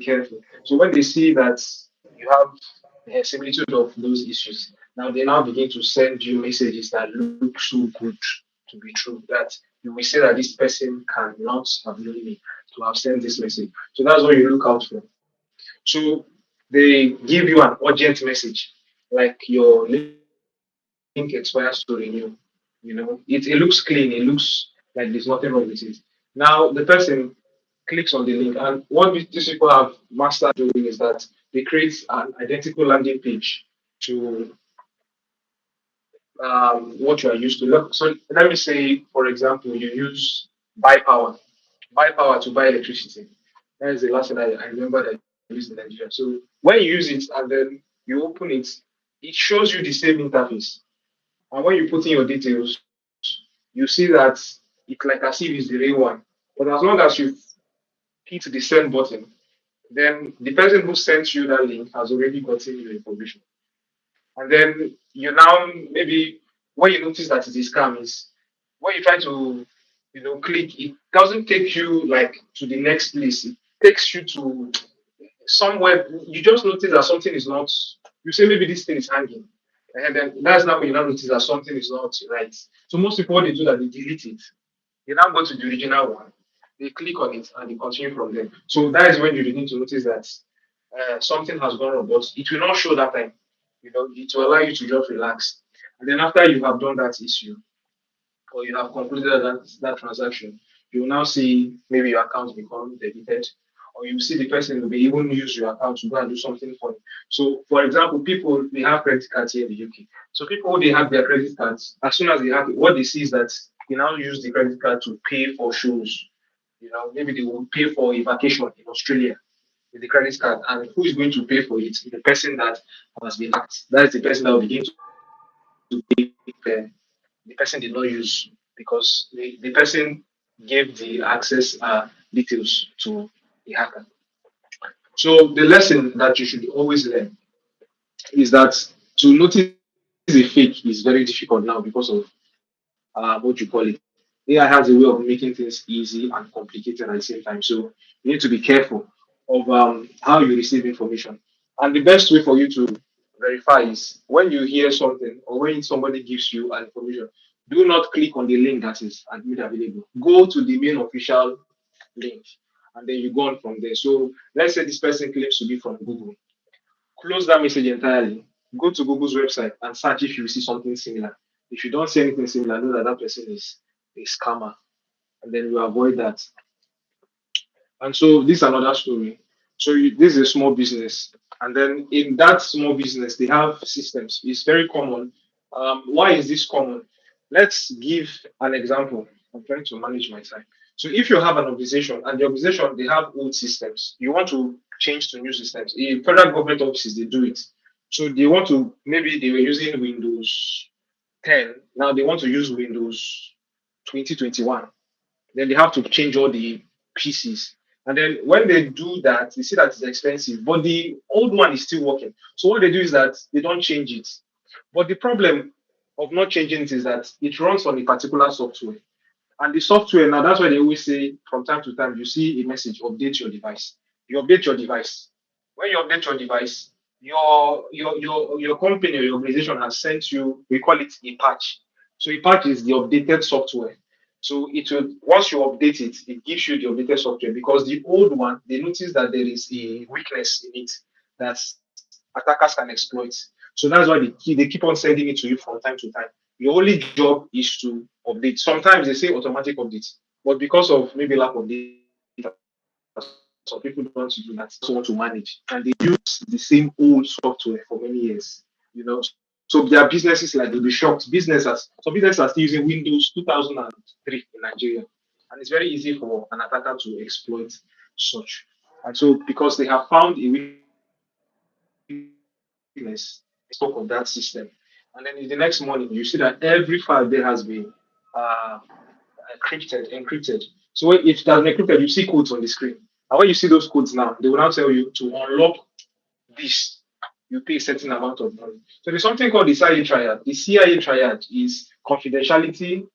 careful. So when they see that you have a similitude of those issues, now they now begin to send you messages that look so good to be true that you will say that this person cannot have known me to have sent this message. So that's what you look out for. So they give you an urgent message, like your link expires to renew. It looks clean, it looks like there's nothing wrong with it. Now the person clicks on the link, and what these people have mastered doing is that they create an identical landing page to what you are used to. Look, so let me say, for example, you use buy power to buy electricity. That is the last thing I remember that I used in Nigeria. So when you use it and then you open it, it shows you the same interface. And when you put in your details, you see that it's like as if it's the real one. But as long as you hit the send button, then the person who sent you that link has already gotten your information. And then you now maybe when you notice that it is scam is when you try to click, it doesn't take you like to the next place. It takes you to somewhere. You just notice that something is not. You say maybe this thing is hanging, and then that's now when you now notice that something is not right. So most people what they do that they delete it. They now go to the original one. They click on it and they continue from there. So that is when you begin to notice that something has gone wrong, but it will not show that time. It will allow you to just relax. And then after you have done that issue or you have concluded that transaction, you will now see maybe your account become deleted, or you see the person will be even use your account to go and do something for you. So, for example, people they have credit cards here in the UK. So people they have their credit cards, as soon as they have it, what they see is that they now use the credit card to pay for shows. Maybe they will pay for a vacation in Australia with the credit card, and who is going to pay for it? The person that has been hacked. That is the person that will begin to pay the person did not use because the person gave the access details to the hacker. So the lesson that you should always learn is that to notice a fake is very difficult now because of what you call it. AI has a way of making things easy and complicated at the same time. So you need to be careful of how you receive information. And the best way for you to verify is when you hear something or when somebody gives you an information, do not click on the link that is made available. Go to the main official link and then you go on from there. So let's say this person claims to be from Google. Close that message entirely. Go to Google's website and search if you see something similar. If you don't see anything similar, know that that person is a scammer, and then you avoid that. And so this is another story. So this is a small business, and then in that small business, they have systems. It's very common. Why is this common? Let's give an example. I'm trying to manage my time. So if you have an organization and the organization they have old systems, you want to change to new systems. In federal government offices, they do it. So they want to maybe they were using Windows 10. Now they want to use Windows 2021. Then they have to change all the pieces. And then when they do that, they see that it's expensive, but the old one is still working. So what they do is that they don't change it. But the problem of not changing it is that it runs on a particular software. And the software, now that's why they always say from time to time, you see a message, update your device. You update your device. When you update your device, your company or your organization has sent you, we call it a patch. So a patch is the updated software. So it will once you update it, it gives you the updated software because the old one, they notice that there is a weakness in it that attackers can exploit. So that's why they keep on sending it to you from time to time. Your only job is to update. Sometimes they say automatic updates, but because of maybe lack of data, some people don't want to do that. Some people want to manage, and they use the same old software for many years. So their businesses like they'll be shocked. Some businesses are still using Windows 2003 in Nigeria, and it's very easy for an attacker to exploit such. And so because they have found a weakness, they spoke of that system, and then in the next morning you see that every file there has been encrypted. So if it has been encrypted, you see codes on the screen. And when you see those codes now, they will now tell you to unlock this, you pay a certain amount of money. So there's something called the CIA triad. The CIA triad is confidentiality,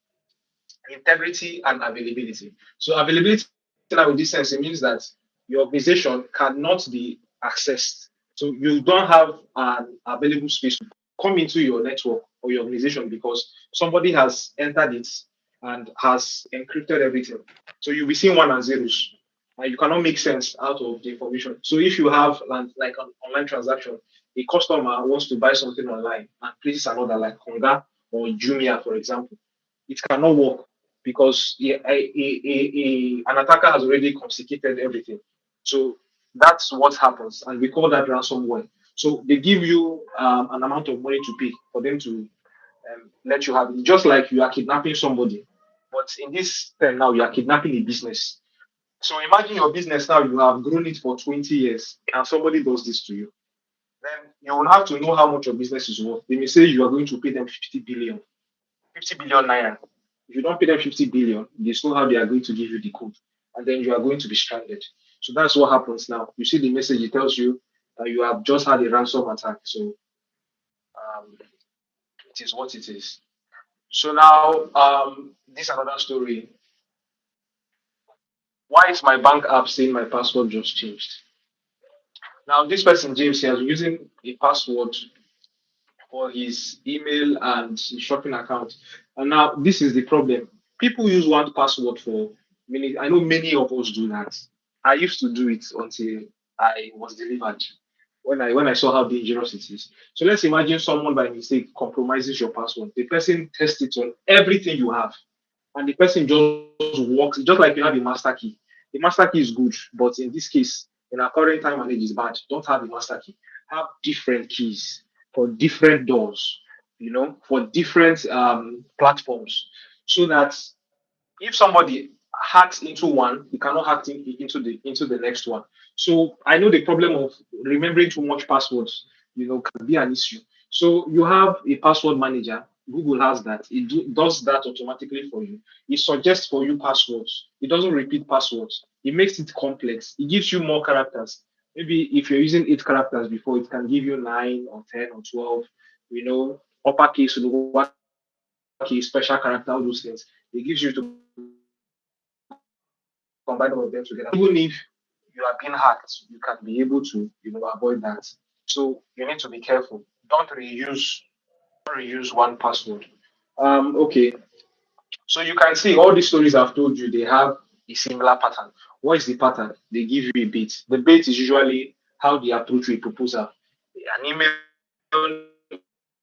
integrity, and availability. So availability now in this sense, it means that your organization cannot be accessed. So you don't have an available space to come into your network or your organization because somebody has entered it and has encrypted everything. So you'll be seeing one and zeros, and you cannot make sense out of the information. So if you have like an online transaction, a customer wants to buy something online and places an order like Konga or Jumia, for example, it cannot work because an attacker has already confiscated everything. So that's what happens, and we call that ransomware. So they give you an amount of money to pay for them to let you have it, just like you are kidnapping somebody. But in this term now, you are kidnapping a business. So imagine your business now, you have grown it for 20 years, and somebody does this to you. Then you will have to know how much your business is worth. They may say you are going to pay them 50 billion naira. If you don't pay them 50 billion, there's no how they are going to give you the code. And then you are going to be stranded. So that's what happens now. You see the message, it tells you that you have just had a ransom attack. So it is what it is. So now, this is another story. Why is my bank app saying my password just changed? Now, this person, James, he has been using a password for his email and his shopping account. And now this is the problem. People use one password for many. I know many of us do that. I used to do it until I was delivered. When I saw how dangerous it is. So let's imagine someone by mistake compromises your password. The person tests it on everything you have, and the person just works just like you have a master key. The master key is good, but in this case, in our current time and age, is bad. Don't have a master key. Have different keys for different doors, for different platforms, so that if somebody hacks into one, he cannot hack into the next one. So I know the problem of remembering too much passwords, can be an issue. So you have a password manager. Google has that. It does that automatically for you. It suggests for you passwords. It doesn't repeat passwords. It makes it complex. It gives you more characters. Maybe if you're using 8 characters before, it can give you 9 or 10 or 12. Uppercase, lowercase, special character, all those things. It gives you to combine all of them together. Even if you are being hacked, you can be able to, avoid that. So you need to be careful. Don't reuse one password. Okay. So you can see all these stories I've told you, they have a similar pattern. What is the pattern? They give you a bait. The bait is usually how they approach a proposal. An email,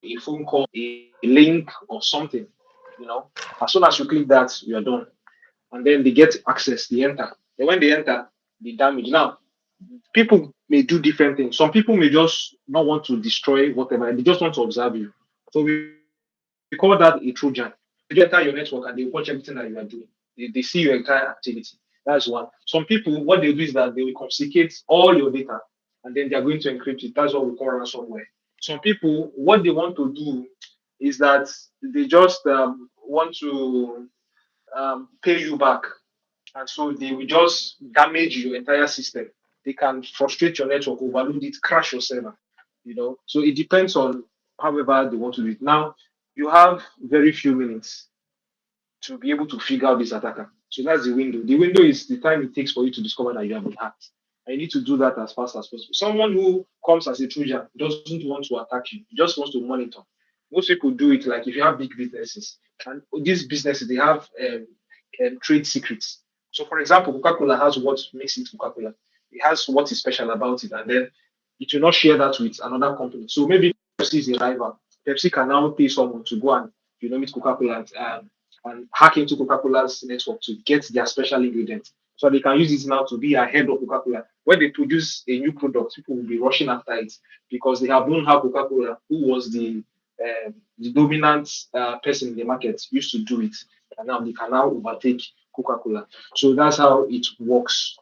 a phone call, a link, or something. As soon as you click that, you are done. And then they get access, they enter. And when they enter, they damage. Now, people may do different things. Some people may just not want to destroy whatever, they just want to observe you. So we call that a Trojan. They enter your network and they watch everything that you are doing. They see your entire activity. That's one. Some people, what they do is that they will confiscate all your data and then they are going to encrypt it. That's what we call ransomware. Some people, what they want to do is that they just want to pay you back, and so they will just damage your entire system. They can frustrate your network, overload it, crash your server. So it depends on however they want to do it. Now, you have very few minutes to be able to figure out this attacker. So that's the window. The window is the time it takes for you to discover that you have been hacked. And you need to do that as fast as possible. Someone who comes as a Trojan doesn't want to attack you, he just wants to monitor. Most people do it like if you have big businesses, and these businesses they have trade secrets. So, for example, Coca Cola has what makes it Coca Cola, it has what is special about it, and then it will not share that with another company. So, maybe Pepsi is a rival. Pepsi can now pay someone to go and meet Coca Cola and hack into Coca-Cola's network to get their special ingredients. So they can use it now to be ahead of Coca-Cola. When they produce a new product, people will be rushing after it because they have known how Coca-Cola, who was the dominant person in the market, used to do it, and now they can now overtake Coca-Cola. So that's how it works.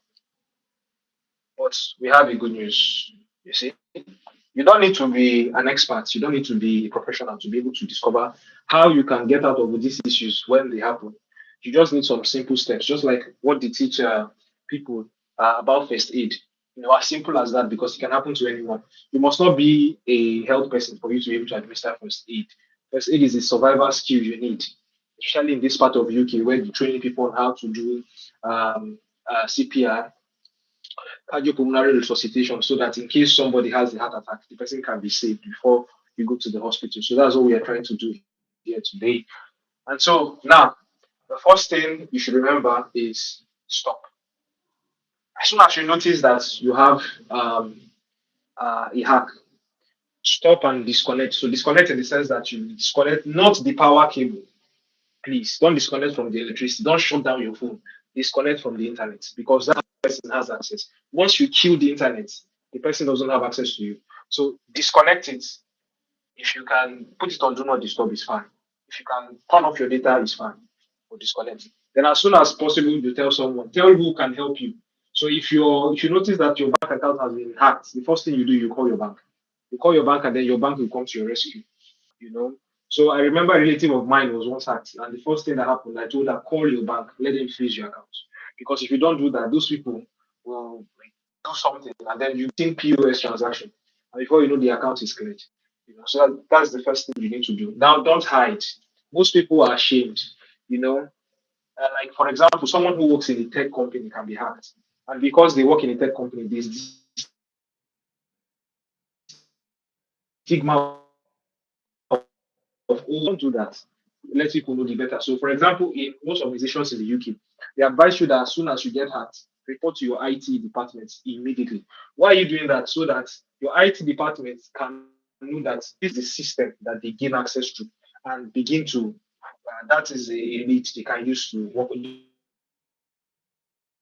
But we have a good news. You see, you don't need to be an expert. You don't need to be a professional to be able to discover how you can get out of these issues when they happen. You just need some simple steps, just like what they teach people about first aid. As simple as that, because it can happen to anyone. You must not be a health person for you to be able to administer first aid. First aid is a survival skill you need, especially in this part of UK where you're training people on how to do CPR. cardiopulmonary resuscitation, so that in case somebody has a heart attack, the person can be saved before you go to the hospital. So that's what we are trying to do here today. And so now, the first thing you should remember is stop. As soon as you notice that you have a hack, stop and disconnect. So disconnect in the sense that you disconnect not the power cable. Please don't disconnect from the electricity. Don't shut down your phone. Disconnect from the internet because that person has access. Once you kill the internet, the person doesn't have access to you. So disconnect it. If you can put it on do not disturb, it's fine. If you can turn off your data, it's fine. Or disconnect it. Then as soon as possible, you tell someone, tell who can help you. So if you notice that your bank account has been hacked, the first thing you do, you call your bank. You call your bank and then your bank will come to your rescue, you know. So I remember a relative of mine was once hacked, and the first thing that happened, I told her, call your bank, let them freeze your account. Because if you don't do that, those people will like, do something, and then you think POS transaction, and before you know, the account is cleared. You know, so that's the first thing you need to do. Now, don't hide. Most people are ashamed. You know, like for example, someone who works in a tech company can be hacked, and because they work in a tech company, there's this stigma of oh, don't do that. Let people know the better. So, for example, in most organizations in the UK, they advise you that as soon as you get hacked, report to your IT department immediately. Why are you doing that? So that your IT department can know that this is the system that they gain access to and begin to, that is a elite they can use to work on.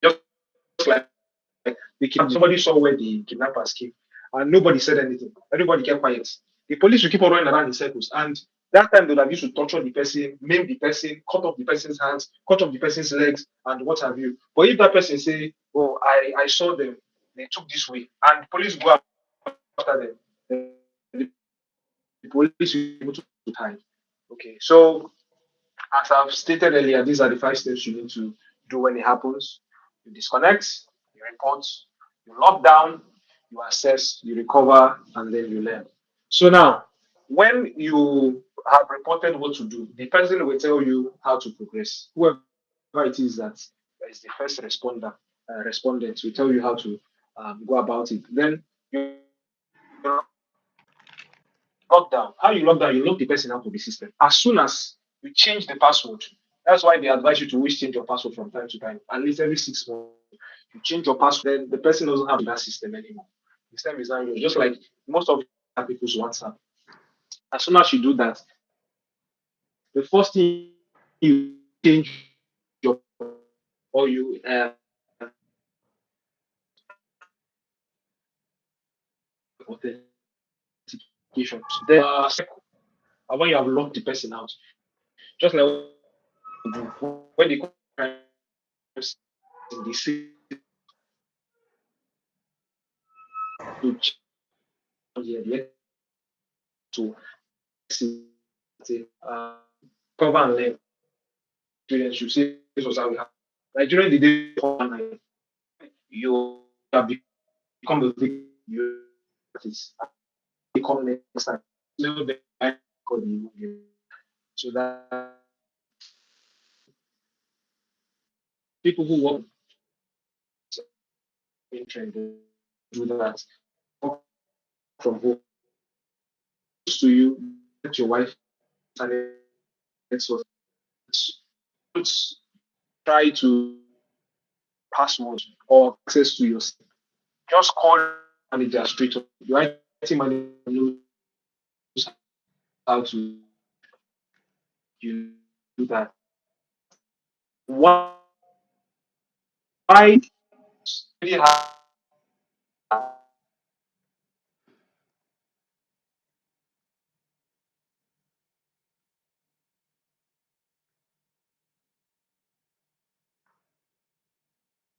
Just like somebody saw where the kidnappers came and nobody said anything. Everybody kept quiet. The police will keep on running around in circles. And that time they would have used to torture the person, maim the person, cut off the person's hands, cut off the person's legs, and what have you. But if that person say, oh, I saw them, they took this way, and the police go after them, the police will be able to hide. Okay, so as I've stated earlier, these are the 5 steps you need to do when it happens. You disconnect, you report, you lock down, you assess, you recover, and then you learn. So now, when you have reported what to do, the person will tell you how to progress. Whoever it is that is the first respondent will tell you how to go about it. Then you lock down. How you lock down? You lock the person out of the system. As soon as you change the password, that's why they advise you to always change your password from time to time, at least every 6 months. You change your password, then the person doesn't have that system anymore. The system is now yours. Just like most of people's WhatsApp. As soon as you do that, the first thing you change your or you authentication. Then and when you have locked the person out, just like when they come in the city to to uh, cover and learn students should say this was how we have. Like during the day online, you have become a victim. You become next time. So that people who work in trend do that from home to you, get your wife and so try to password or access to your just call manager straight up. Your IT manager knows how to you do that. Why really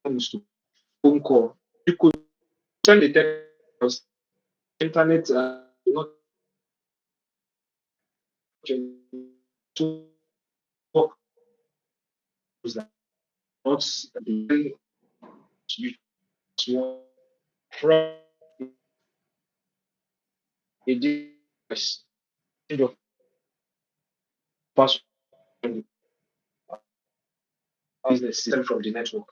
happens to phone call? You could send a text, internet, not to work not you just want from a device, change your password business system from the network.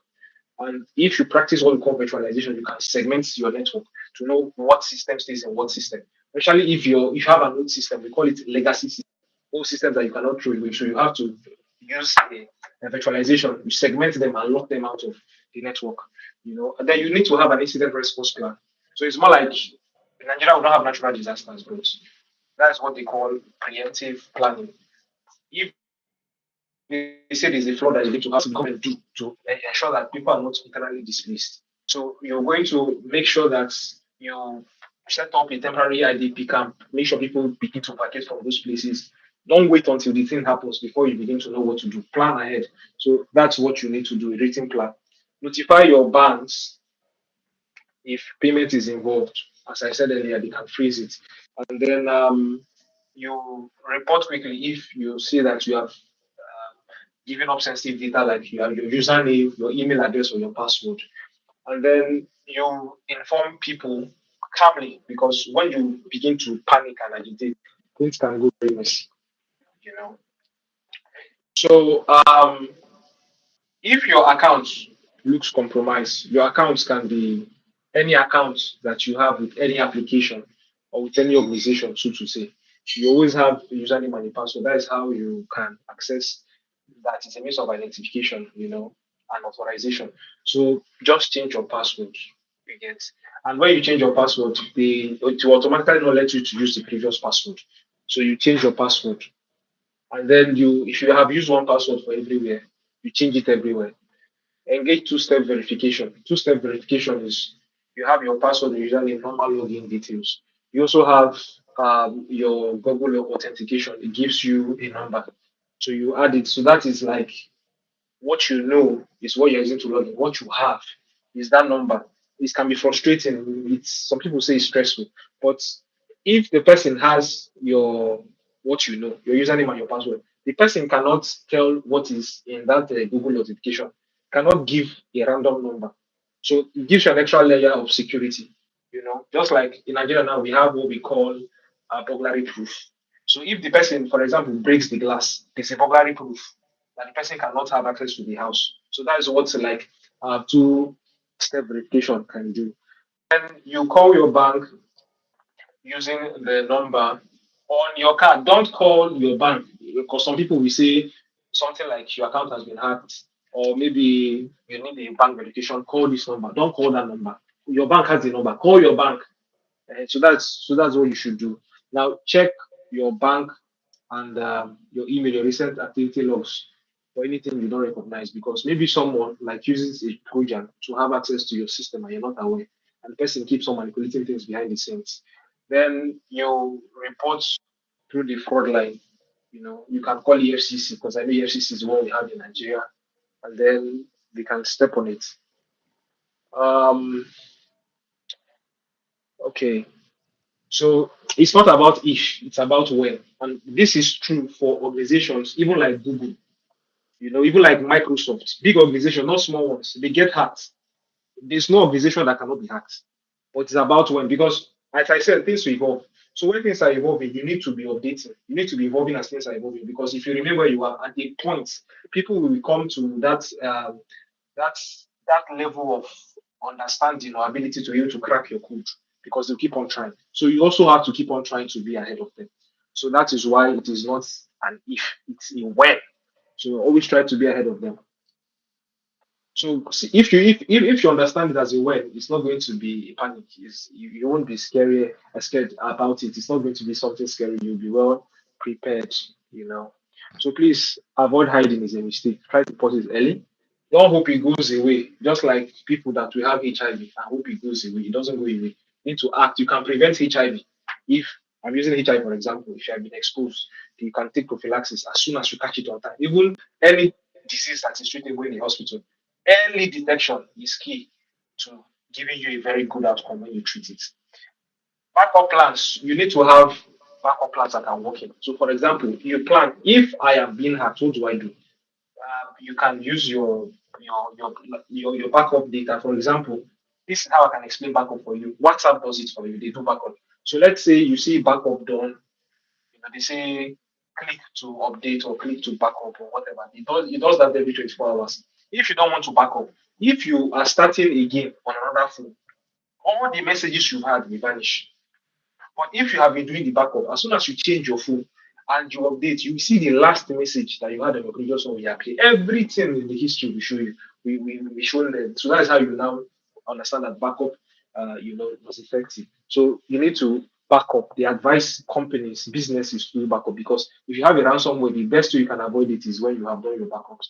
And if you practice what we call virtualization, you can segment your network to know what system stays in what system. Especially if you have an old system, we call it legacy system, old systems that you cannot throw away. So you have to use a virtualization, you segment them and lock them out of the network. And then you need to have an incident response plan. So it's more like in Nigeria we don't have natural disasters, but that's what they call preemptive planning. If they say there's a flood that you need to have to come and do to ensure that people are not internally displaced. So you're going to make sure that you set up a temporary IDP camp, make sure people begin to vacate from those places. Don't wait until the thing happens before you begin to know what to do. Plan ahead. So that's what you need to do, a written plan. Notify your banks if payment is involved. As I said earlier, they can freeze it. And then you report quickly if you see that you have giving up sensitive data like your username, your email address, or your password. And then you inform people calmly because when you begin to panic and agitate, things can go very messy, you know. So if your account looks compromised, your accounts can be any account that you have with any application or with any organization, so to say. You always have a username and a password. That is how you can access that. Is a means of identification, and authorization. So just change your password. You get. And when you change your password, it will automatically not let you to use the previous password. So you change your password. And then if you have used one password for everywhere, you change it everywhere. Engage two-step verification. Two-step verification is you have your password, your username, normal login details. You also have your Google authentication. It gives you a number. So you add it. So that is like what you know is what you're using to log in. What you have is that number. It can be frustrating. Some people say it's stressful, but if the person has your what you know, your username and your password, the person cannot tell what is in that Google notification. Cannot give a random number. So it gives you an extra layer of security. Just like in Nigeria now, we have what we call a burglary proof. So if the person, for example, breaks the glass, there's a burglary proof that the person cannot have access to the house. So that is what like two-step verification can do. And you call your bank using the number on your card. Don't call your bank because some people will say something like your account has been hacked, or maybe you need a bank verification. Call this number. Don't call that number. Your bank has the number. Call your bank. So that's what you should do. Now check your bank and your email, your recent activity logs for anything you don't recognize because maybe someone like uses a Trojan to have access to your system and you're not aware, and the person keeps on manipulating things behind the scenes. Then you report through the fraud line. You can call EFCC because I know EFCC is what we have in Nigeria, and then they can step on it. Um, okay. So it's not about if, it's about when. And this is true for organizations, even like Google, even like Microsoft, big organizations, not small ones, they get hacked. There's no organization that cannot be hacked. But it's about when, because as I said, things will evolve. So when things are evolving, you need to be updating. You need to be evolving as things are evolving. Because if you remember, where you are at a point, people will come to that level of understanding or ability to be able to crack your code because they'll keep on trying. So you also have to keep on trying to be ahead of them. So that is why it is not an if, it's a when. So always try to be ahead of them. So if you understand it as a when, it's not going to be a panic. You won't be scared about it. It's not going to be something scary. You'll be well prepared. So please avoid hiding is a mistake. Try to pause it early. Don't hope it goes away. Just like people that will have HIV, I hope it goes away. It doesn't go away. You need to act. You can prevent HIV. If I'm using HIV for example, if you have been exposed, you can take prophylaxis as soon as you catch it on time. Even any disease that is treatable in the hospital, early detection is key to giving you a very good outcome when you treat it. Backup plans, you need to have backup plans that are working. So, for example, you plan, if I am being hacked, what do I do? You can use your backup data. For example, this is how I can explain backup for you. WhatsApp does it for you. They do backup. So let's say you see backup done. They say click to update or click to backup or whatever. It does that every 24 hours. If you don't want to backup, If you are starting again on another phone, all the messages you had will vanish. But if you have been doing the backup, as soon as you change your phone and you update, you will see the last message that you had on your previous one will appear. Everything in the history will show you. We show them. So that is how you now understand that backup, was effective. So you need to back up. They advise companies, businesses to do backup because if you have a ransomware, the best way you can avoid it is when you have done your backups.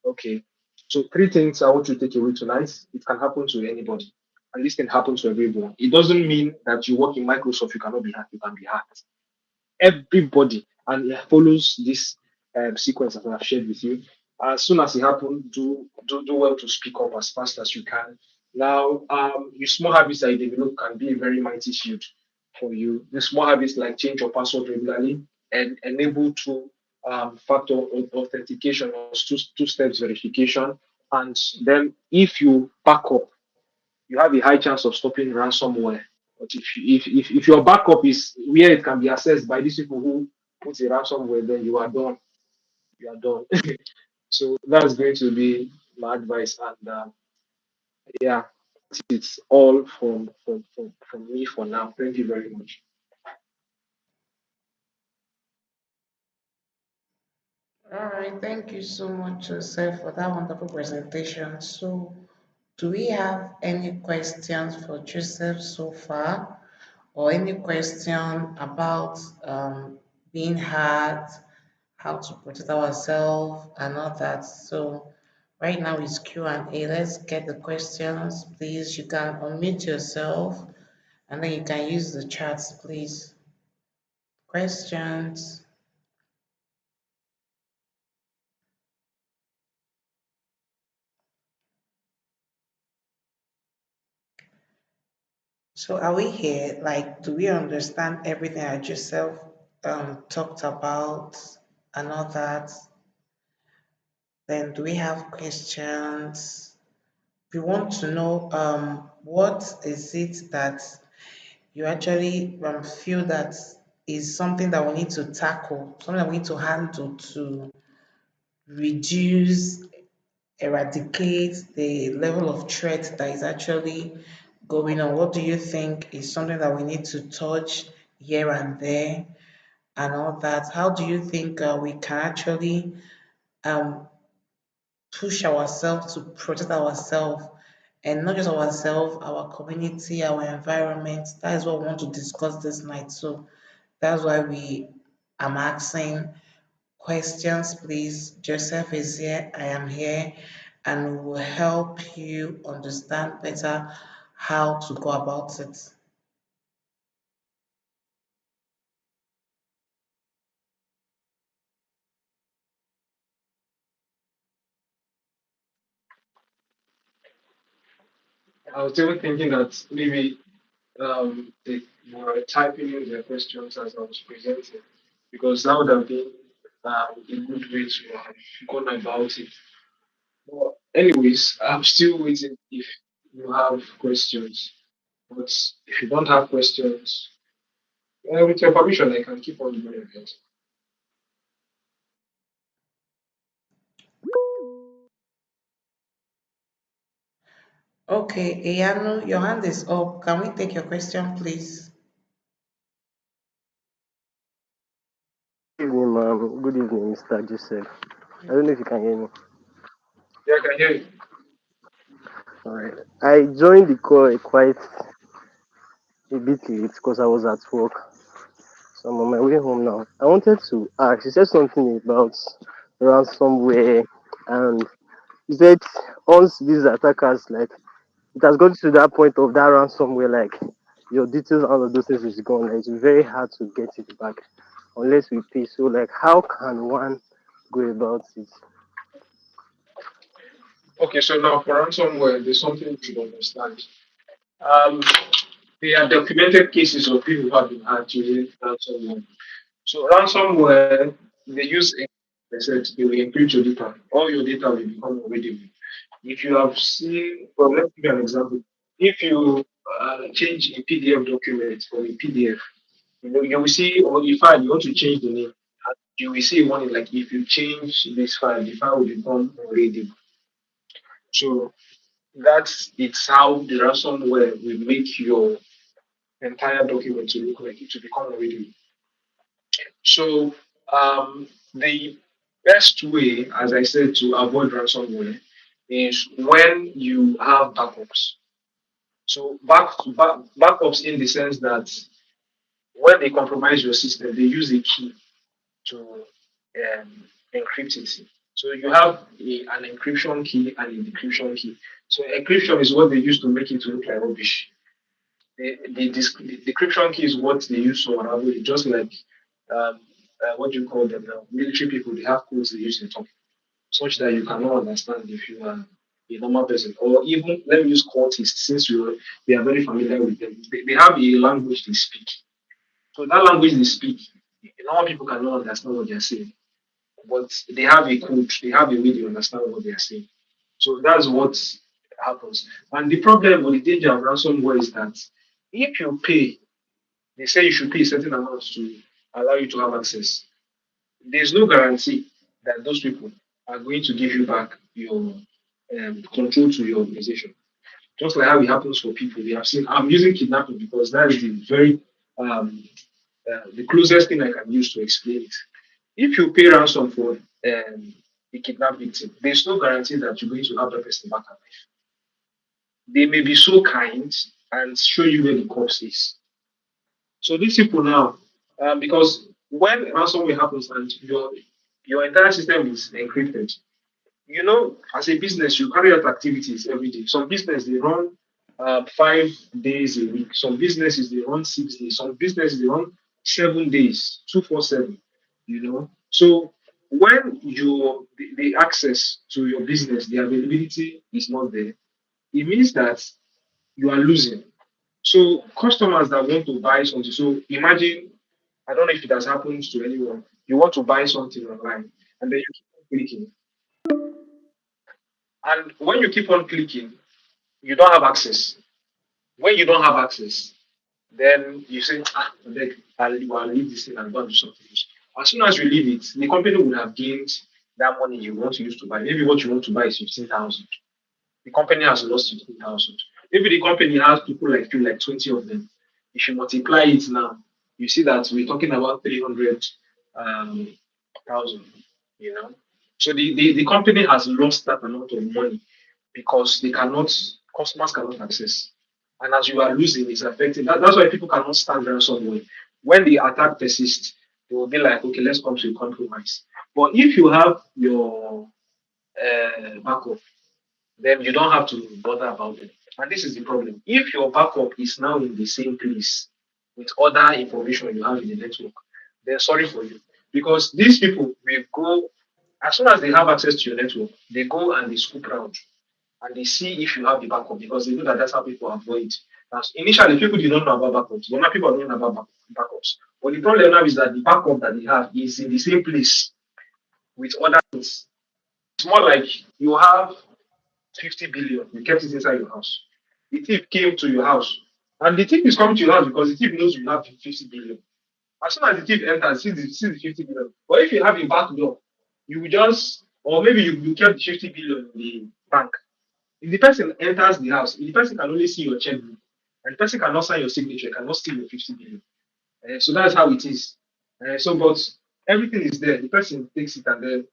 Okay. So three things I want you to take away tonight. It can happen to anybody. And this can happen to everyone. It doesn't mean that you work in Microsoft, you cannot be hacked. You can be hacked. Everybody, and it follows this sequence that I've shared with you. As soon as it happens, do well to speak up as fast as you can. Now, your small habits that you develop can be a very mighty shield for you. The small habits like change your password regularly and enable factor authentication or two steps verification. And then, if you back up, you have a high chance of stopping ransomware. But if your backup is where it can be accessed by these people who put a ransomware, then you are done. You are done. So that's going to be my advice. And yeah, it's all from me for now. Thank you very much. All right, thank you so much, Joseph, for that wonderful presentation. So, do we have any questions for Joseph so far, or any question about being hacked, how to protect ourselves, and all that? So, right now is Q&A. Let's get the questions, please. You can unmute yourself, and then you can use the chats, please. Questions. So are we here? Like, do we understand everything I just self talked about and all that? Then do we have questions? We want to know what is it that you actually feel that is something that we need to tackle, something that we need to handle to reduce, eradicate the level of threat that is actually going on? What do you think is something that we need to touch here and there and all that? How do you think we can actually um, push ourselves to protect ourselves, and not just ourselves, our community, our environment? That is what we want to discuss this night. So that's why we am asking questions, please. Joseph is here, I am here, and we will help you understand better how to go about it. I was even thinking that maybe they were typing in their questions as I was presenting because that would have been a good way to have gone about it. Well, anyways, I'm still waiting if you have questions. But if you don't have questions, with your permission, I can keep on going ahead. Okay, Eyanu, your hand is up. Can we take your question, please? Good evening, ma'am. Good evening, Mr. Joseph. I don't know if you can hear me. Yeah, I can hear you. All right. I joined the call quite a bit late because I was at work. So I'm on my way home now. I wanted to ask, you said something about ransomware, and you said once these attackers, like, it has gone to that point of that ransomware, like, your details, all of those things is gone. Like, it's very hard to get it back unless we pay. So, like, how can one go about it? Okay, so now for ransomware, there's something you should understand. Um, there are documented cases of people who have been hacked using ransomware. So ransomware, they use, they said, they will encrypt your data. All your data will become unreadable. If you have seen, well, let's give you an example. If you change a PDF document from a PDF, you will see, or the file, you want to change the name, you will see one like if you change this file, the file will become unreadable. So That's it's how the ransomware will make your entire document to look like it to become already. So the best way, as I said, to avoid ransomware is when you have backups. So backups in the sense that when they compromise your system, they use a key to encrypt it. So you have an encryption key and a decryption key. So encryption is what they use to make it look like rubbish. The decryption key is what they use to unravel it, just like um, what do you call them now? Military people, they have codes they use to talk, such that you cannot understand if you are a normal person. Or even, let me use cultists, since we are very familiar with them. They have a language they speak. So that language they speak, normal people cannot understand what they are saying. But they have a code, they have a way to understand what they are saying. So that's what happens. And the problem or the danger of ransomware is that if you pay, they say you should pay a certain amount to allow you to have access. There's no guarantee that those people are going to give you back your control to your organization. Just like how it happens for people. We have seen, I'm using kidnapping because that is the very the closest thing I can use to explain it. If you pay ransom for a kidnapped victim, there's no guarantee that you're going to have that person back alive. They may be so kind and show you where the corpse is. So these people now, because when ransomware happens and your entire system is encrypted, as a business, you carry out activities every day. Some business they run 5 days a week. Some businesses they run 6 days. Some businesses they run 7 days, 247. So when the access to your business, the availability is not there, it means that you are losing. So customers that want to buy something, so imagine, I don't know if it has happened to anyone. You want to buy something online, and then you keep on clicking. And when you keep on clicking, you don't have access. When you don't have access, then you say, I'll leave this thing and go and do something else. As soon as you leave it, the company would have gained that money you want to use to buy. Maybe what you want to buy is 15,000. The company has lost 15,000. Maybe the company has people like you, like 20 of them. If you multiply it now, you see that we're talking about 300 um, thousand, you know. So the company has lost that amount of money because customers cannot access. And as you are losing, it's affecting. That's why people cannot stand ransomware. When the attack persists, they will be like, okay, let's come to a compromise. But if you have your backup, then you don't have to bother about it. And this is the problem. If your backup is now in the same place with other information you have in the network, then sorry for you. Because these people will go, as soon as they have access to your network, they go and they scoop around and they see if you have the backup because they know that that's how people avoid. Because initially, people did not know about backups, but now people are knowing about backups. But the problem now is that the backup that they have is in the same place with other things. It's more like you have 50 billion, you kept it inside your house. The thief came to your house, and the thief is coming to your house because the thief knows you have 50 billion. As soon as the thief enters, sees the 50 billion. But if you have a back door, you will just, or maybe you kept the 50 billion in the bank. If the person enters the house, the person can only see your checkbook, and the person cannot sign your signature, cannot steal your 50 billion. So that's how it is. But everything is there. The person takes it, and then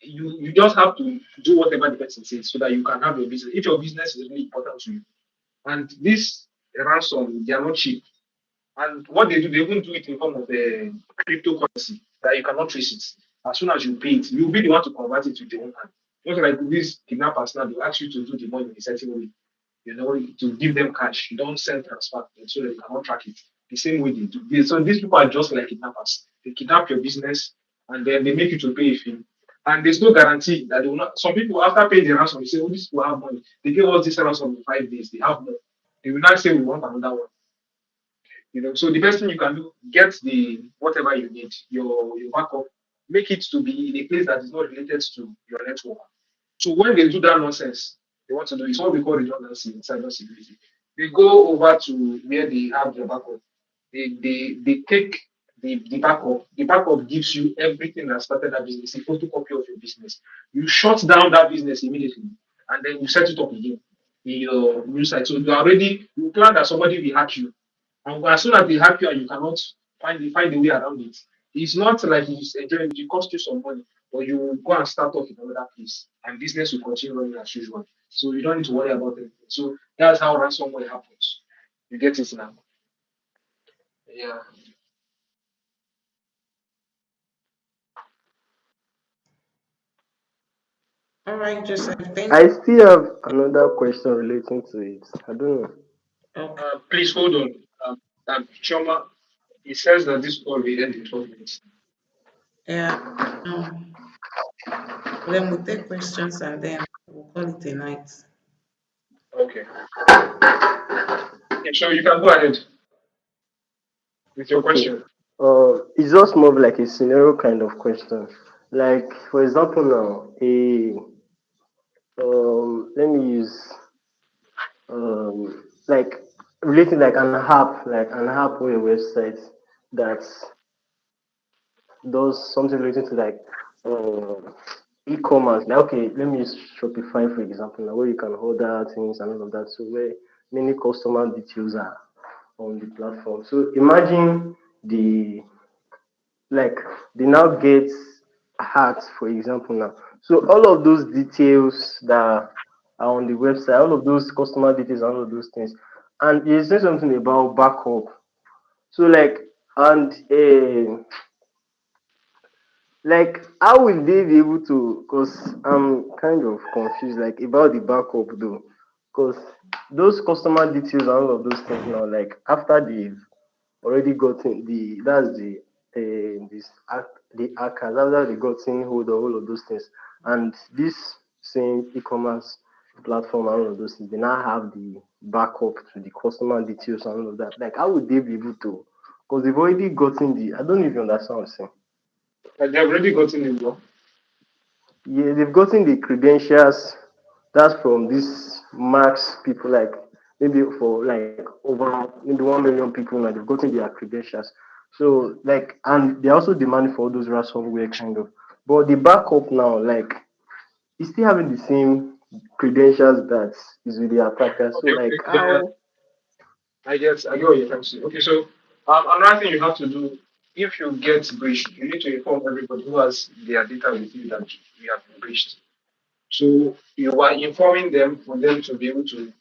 you just have to do whatever the person says so that you can have your business. If your business is really important to you, and this ransom, they are not cheap. And what they do, they even do it in form of a cryptocurrency that you cannot trace it. As soon as you pay it, you'll be the one to convert it to your own hand. Just like these kidnappers now, they ask you to do the money in a certain way, to give them cash. You don't send transfer so that they cannot track it. The same way they do. So these people are just like kidnappers. They kidnap your business and then they make you to pay a fee. And there's no guarantee that they will not. Some people, after paying the ransom, they say, oh, these people have money. They gave us this ransom in 5 days. They have more. They will not say, we want another one. So the best thing you can do, get the whatever you need, your backup, make it to be in a place that is not related to your network. So when they do that nonsense, they want to do is what we call redundancy in cybersecurity. They go over to where they have their backup. They take the backup. The backup gives you everything that started that business, a photocopy of your business. You shut down that business immediately, and then you set it up again. your new site. So you are already you plan that somebody will hack you. And as soon as they hack you and you cannot find a way around it, it's not like it's enjoying it, it cost you some money, but you will go and start off in another place and business will continue running as usual. So you don't need to worry about it. So that's how ransomware happens. You get it now? Yeah. All right, Joseph, thank I still have another question relating to it. I don't know. you. Please hold on. Choma, it says that this call will end in 12 minutes. Yeah. Um, then we'll take questions and then we'll call it a night. Okay. Okay, so you can go ahead with your Okay. question. It's just more of like a scenario kind of question. Like, for example, now, let me use like relating like an app or a website that does something related to like e-commerce. Like, okay, let me use Shopify for example, now where you can order things and all of that. So where many customer details are on the platform. So imagine the like they now get hacked, for example now. So all of those details that are on the website, all of those customer details, all of those things. And you said something about backup. So like and like how will they be able to, because I'm kind of confused like about the backup though. Because those customer details and all of those things now, like after they've already gotten the that's this act the hackers after they gotten hold of all of those things, and this same e-commerce platform and all of those things, they now have the backup to the customer details and all of that. Like how would they be able to, because they've already gotten the, I don't know if you understand what I'm saying. They have already gotten it, bro. Yeah, they've gotten the credentials. That's from these max people, like maybe for like over maybe 1 million people now. They've gotten their credentials. So like, and they also demand for all those ransomware kind of. But the backup now, like, is still having the same credentials that is with the attacker. So Okay, like, okay. Yeah, how? I get what you're trying to say. Okay, so another thing you have to do if you get breached, you need to inform everybody who has their data with you that we have been breached. So you are informing them for them to be able to,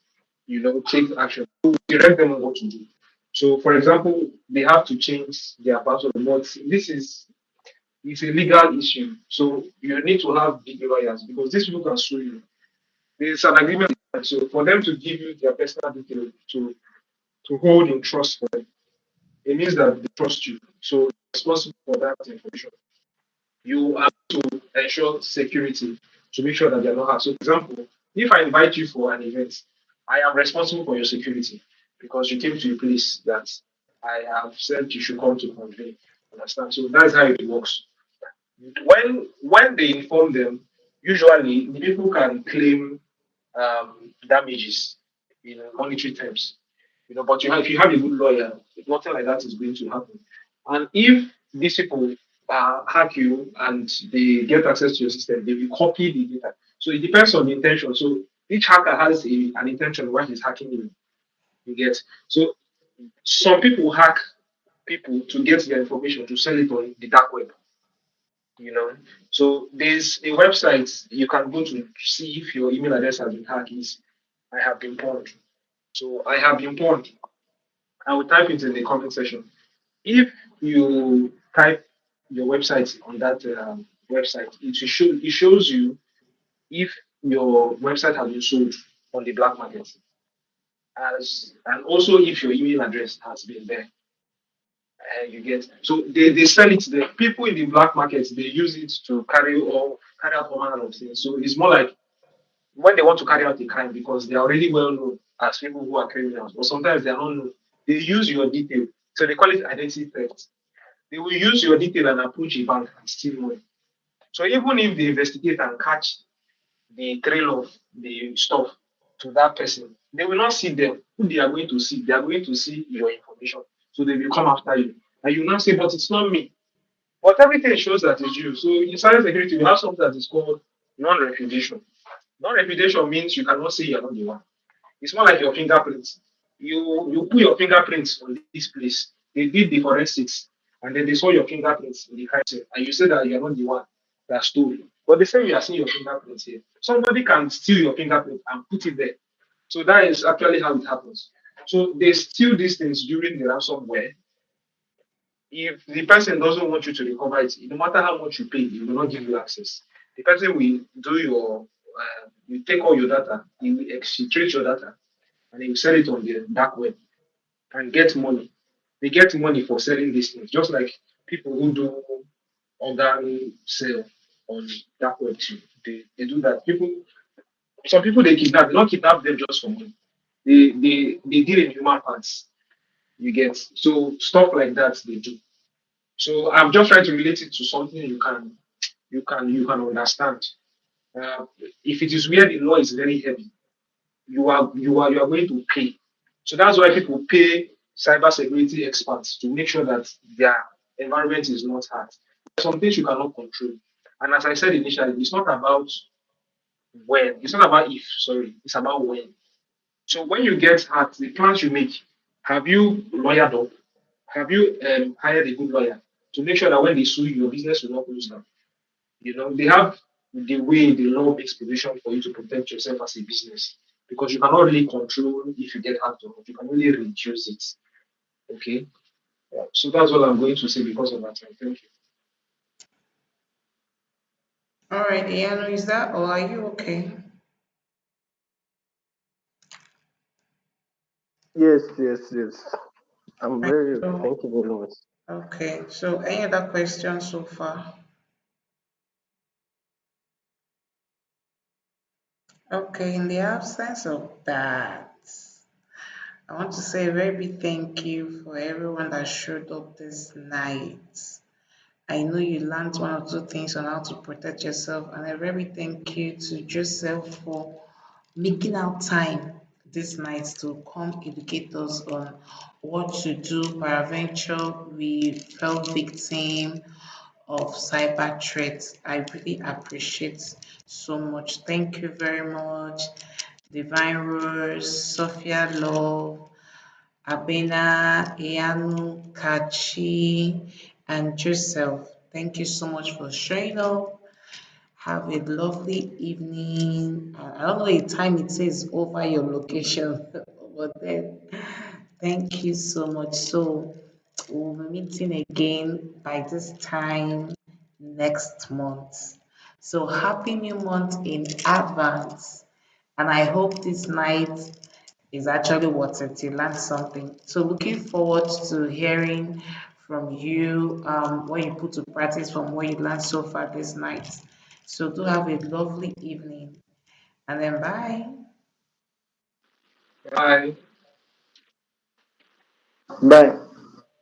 take action. You direct them on what to do. So, for example, they have to change their password. But this is it's a legal issue. So you need to have big lawyers because these people can sue you. There's an agreement. So for them to give you their personal details to hold in trust for them, it means that they trust you. So you're responsible for that information. You have to ensure security to make sure that they're not hacked. So, for example, if I invite you for an event, I am responsible for your security because you came to a place that I have said you should come to convey. Understand? So that's how it works. When they inform them, usually the people can claim damages in monetary terms. But if you have a good lawyer, nothing like that is going to happen. And if these people hack you and they get access to your system, they will copy the data. So it depends on the intention. So each hacker has an intention why he's hacking you. You get so some people hack people to get their information to sell it on the dark web. you know. So there's a website you can go to see if your email address has been hacked. Is I have been pawned. So I have been pawned. I will type it in the comment section. If you type your website on that website, it shows you if your website has been sold on the black market, as and also if your email address has been there. You get so they sell it. The people in the black market they use it to carry out all manner of things. So it's more like when they want to carry out a crime because they are already well known as people who are criminals, or sometimes they are not known. They use your detail. So they call it identity theft. They will use your detail and approach a bank and steal money. So even if they investigate and catch the trail of the stuff to that person, they will not see them. Who they are going to see? They are going to see your information. So they will come after you. And you now say, but it's not me. But everything shows that it's you. So in cybersecurity, we have something that is called non-repudiation. Non-repudiation means you cannot say you're not the one. It's more like your fingerprints. You put your fingerprints on this place. They did the forensics, and then they saw your fingerprints in the crime scene, and you say that you're not the one that stole. But they say you are seeing your fingerprints here. Somebody can steal your fingerprint and put it there. So that is actually how it happens. So they steal these things during the ransomware. If the person doesn't want you to recover it, no matter how much you pay, he will not give you access. The person will do you take all your data, he will exfiltrate your data, and he will sell it on the dark web and get money. They get money for selling these things, just like people who do organ sale on dark web too. They do that. Some people they kidnap, they don't kidnap them just for money. They deal in human parts. You get so stuff like that they do. So I'm just trying to relate it to something you can understand. If it is where the law is very heavy, you are going to pay. So that's why people pay cybersecurity experts to make sure that their environment is not hacked. Some things you cannot control. And as I said initially, it's not about when, it's not about if, sorry, it's about when. So when you get hacked, the plans you make, have you lawyered up? Have you hired a good lawyer to make sure that when they sue you, your business will not close down? They have the way the law makes provision for you to protect yourself as a business because you cannot really control if you get hacked or not. You can only reduce it. Okay. Yeah. So that's what I'm going to say because of that. Thank you. All right, Iano, is that all? Are you okay? Yes, yes, yes. I'm Right. very okay. So, Thank you very much. okay. So, any other questions so far? Okay. In the absence of that, I want to say a very big thank you for everyone that showed up this night. I know you learned one or two things on how to protect yourself, and a very big thank you to Joseph for making out time this night to come educate us on what to do. Peradventure, we fell victim of cyber threats. I really appreciate so much. Thank you very much. Divine Rose, Sophia Love, Abena, Ianu, Kachi, and Joseph. Thank you so much for showing up. Have a lovely evening. I don't know the time it says over your location, but then thank you so much. So we'll be meeting again by this time next month. So happy new month in advance. And I hope this night is actually worth it. You learned something. So looking forward to hearing from you what you put to practice from what you learned so far this night. So do have a lovely evening and then bye. Bye. Bye.